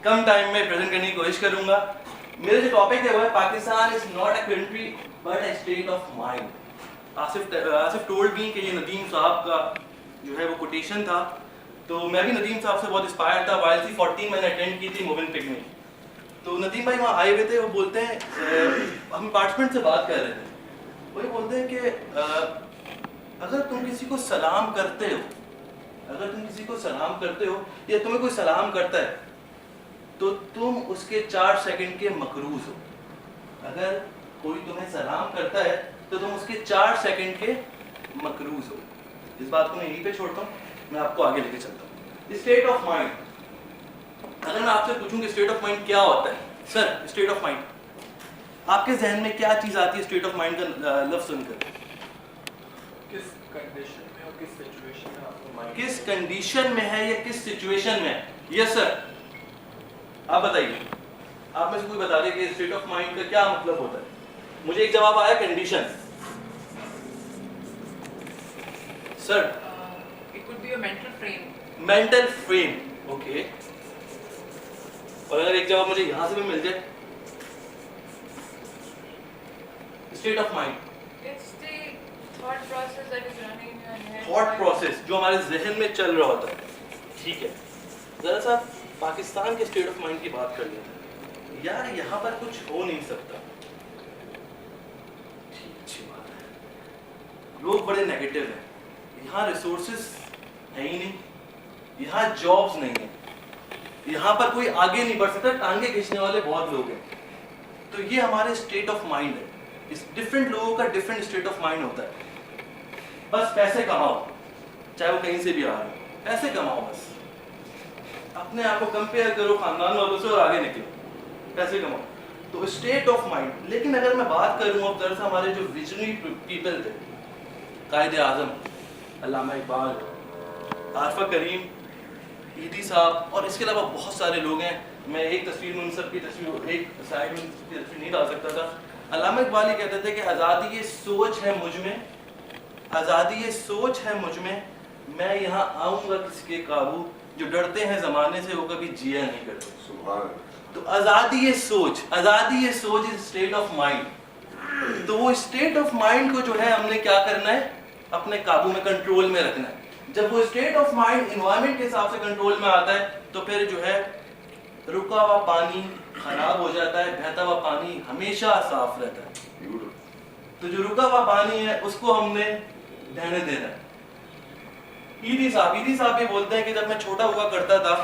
कम time में present करने की कोशिश करूंगा। मेरा जो टॉपिक है वो है Pakistan is not a country but a state of mind. Asif told me कि ये नदीम साहब का जो है वो कोटेशन था, तो मैं भी नदीम साहब से बहुत इंस्पायर था। YLC 14 मैंने अटेंड की थी मोबिन पिकनिक, तो नदीम भाई वहाँ आए हुए थे। वो बोलते हैं हम पार्टिसिपेंट से बात कर रहे थे, वही बोलते हैं कि अगर तुम किसी को सलाम करते हो, अगर तुम किसी को सलाम करते हो या तुम्हें कोई सलाम करता है तो तुम उसके 4 सेकंड के मकरूज हो। अगर कोई तुम्हें सलाम करता है तो तुम उसके 4 सेकंड के मकरूज हो। इस बात को मैं यहीं पे छोड़ता हूँ, मैं आपको आगे लेके चलता हूँ। स्टेट ऑफ माइंड, अगर मैं आपसे पूछूं कि स्टेट ऑफ माइंड क्या होता है, सर स्टेट ऑफ माइंड, आपके जहन में क्या चीज़ आती है स्टेट ऑफ माइंड का लफ्ज़ सुनकर? किस कंडीशन में और किस सिचुएशन में आपको माइंड, किस कंडीशन में है या किस सिचुएशन में है? यस सर, आप बताइए। आप में से कोई बता दे कि स्टेट ऑफ माइंड का क्या मतलब होता है। मुझे एक जवाब आया condition. Sir It could be a mental frame. Mental frame, okay. और अगर एक जवाब मुझे यहां से भी मिल जाए, state of mind, It's the thought process that is running in your head. Thought process जो हमारे जहन में चल रहा होता है। ठीक है, जरा सा पाकिस्तान के स्टेट ऑफ माइंड की बात कर लेते हैं। यार यहाँ पर कुछ हो नहीं सकता, ठीक, अच्छी बात है। लोग बड़े नेगेटिव हैं, यहाँ रिसोर्सेस है ही नहीं, यहाँ जॉब्स नहीं है, यहाँ पर कोई आगे नहीं बढ़ सकता, टांगे खींचने वाले बहुत लोग हैं। तो ये हमारे स्टेट ऑफ माइंड है। इस डिफरेंट लोगों का डिफरेंट स्टेट ऑफ माइंड होता है। बस पैसे कमाओ, चाहे वो कहीं से भी आ रहे हो, पैसे कमाओ, बस अपने आप को कंपेयर करो खानदान वालों से और आगे निकलो, पैसे कमाओ। तो स्टेट ऑफ माइंड। लेकिन अगर मैं बात करूँ अब दरअसल हमारे जो विजनरी पीपल थे, कायदे आजम, अल्लामा इकबाल, आरफा करीम, ईदी साहब और इसके अलावा बहुत सारे लोग हैं। मैं एक तस्वीर में उन सब की तस्वीर, एक साइड में उनकी तस्वीर नहीं डाल सकता था। अल्लामा इकबाल ये कहते थे कि आज़ादी ये सोच है मुझ में, आज़ादी ये सोच है मुझ में, मैं यहाँ आऊँगा किसके काबू, जो डरते हैं ज़माने से वो कभी जिया नहीं करते। सुभान। तो आज़ादी ये सोच, आज़ादी ये सोच इज स्टेट ऑफ माइंड। तो वो स्टेट ऑफ माइंड को जो है हमने क्या करना है, अपने काबू में, कंट्रोल में रखना है। जब वो स्टेट ऑफ माइंड एनवायरनमेंट के हिसाब से कंट्रोल में आता है तो फिर जो है रुका हुआ पानी खराब हो जाता है, बहता हुआ पानी हमेशा साफ रहता है। तो जो रुका हुआ पानी है उसको हमने बहने देना है। ईदी साहब ये बोलते हैं कि जब मैं छोटा हुआ करता था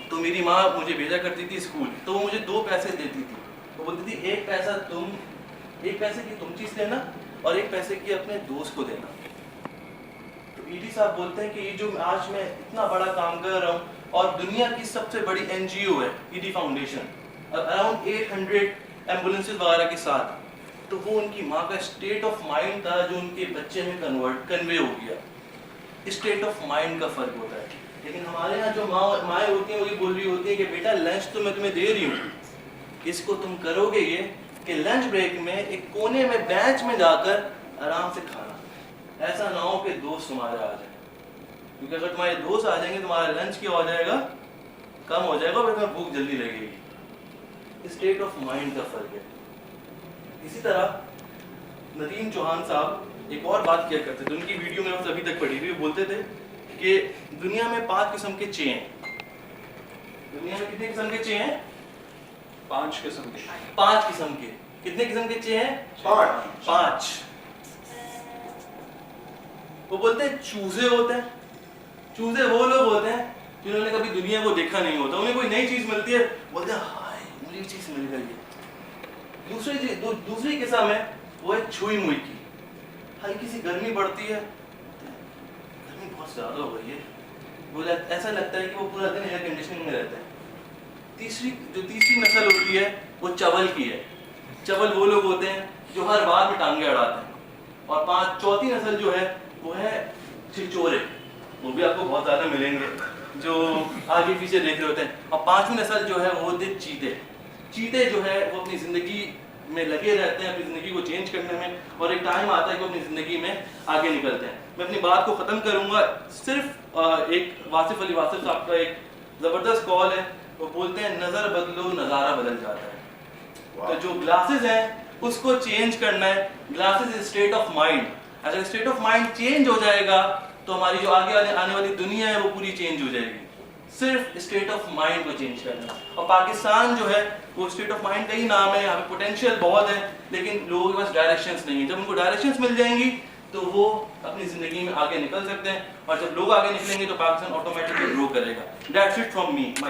तो मेरी माँ मुझे भेजा करती थी स्कूल, तो वो मुझे 2 पैसे देती थी। वो बोलती थी एक पैसे की तुम चीज़ लेना और 1 पैसे की अपने दोस्त को देना। तो ईदी साहब बोलते हैं कि ये जो आज मैं इतना बड़ा काम कर रहा हूँ और दुनिया की सबसे बड़ी NGO है ईदी फाउंडेशन, अराउंड 800 एम्बुलेंसेज वगैरह के साथ, तो वो उनकी माँ का स्टेट ऑफ माइंड था जो उनके बच्चे में कन्वे हो गया। स्टेट ऑफ माइंड का फर्क होता है। लेकिन हमारे यहाँ जो माएँ होती हैं वही बोल रही होती है कि बेटा लंच तो मैं तुम्हें दे रही हूँ, इसको तुम करोगे ये कि लंच ब्रेक में एक कोने में बेंच में जाकर आराम से खाना। ऐसा ना हो कि दोस्त तुम्हारे आ जाए, क्योंकि अगर तुम्हारे दोस्त आ जाएंगे तुम्हारा लंच क्या हो जाएगा, कम हो जाएगा, और तुम्हें भूख जल्दी लगेगी। स्टेट ऑफ माइंड का फर्क है। इसी तरह नदीम चौहान साहब एक और बात किया करते थे, उनकी वीडियो में अभी तक पड़ी हुई, बोलते थे कि दुनिया में 5 किस्म के चे हैं। दुनिया में कितने किस्म के चे हैं? 5 किस्म के। 5 किस्म के। कितने किस्म के चे हैं? 5। वो बोलते हैं चूजे होते हैं। चूजे वो लोग होते हैं जिन्होंने कभी दुनिया को देखा नहीं होता, उन्हें कोई नई चीज मिलती है, बोलते हैं हाय मुझे चीज मिल गई। दूसरी किस्म है वो है छुई मुई की। हल्की सी गर्मी पड़ती है, गर्मी बहुत ज्यादा हो गई है, बोला ऐसा लगता है कि वो पूरा दिन एयर कंडीशनिंग में रहता है। तीसरी नस्ल होती है वो चवल की है। चवल वो लोग होते हैं जो हर बार में टांगे अड़ाते हैं। और चौथी नस्ल जो है वो है छिछोरे, वो भी आपको बहुत ज्यादा मिलेंगे जो आगे पीछे देख रहे होते हैं। और 5वीं नस्ल जो है वो होते हैं चीते। चीते जो है वो अपनी जिंदगी में लगे रहते हैं, अपनी ज़िंदगी को चेंज करने में, और एक टाइम आता है कि वो अपनी ज़िंदगी में आगे निकलते हैं। मैं अपनी बात को ख़त्म करूँगा, सिर्फ एक वासिफ अली वासिफ साहब का एक ज़बरदस्त कॉल है وہ بولتے ہیں نظر بدلو نظارہ بدل جاتا ہے. تو جو گلاسز ہیں اس کو چینج کرنا ہے. Glasses state of mind. اگر اسٹیٹ آف مائنڈ چینج ہو جائے گا تو ہماری جو آگے آنے والی دنیا ہے وہ پوری چینج ہو جائے گی. صرف اسٹیٹ آف مائنڈ کو چینج کرنا. اور پاکستان جو ہے وہ اسٹیٹ آف مائنڈ کا ہی نام ہے. یہاں پہ پوٹینشیل بہت ہے لیکن لوگوں کے پاس ڈائریکشنس نہیں ہیں. جب ان کو ڈائریکشنس مل جائیں گی تو وہ اپنی زندگی میں آگے نکل سکتے ہیں. اور جب لوگ آگے نکلیں گے تو پاکستان آٹومیٹکلی گرو کرے گا. That's it from me.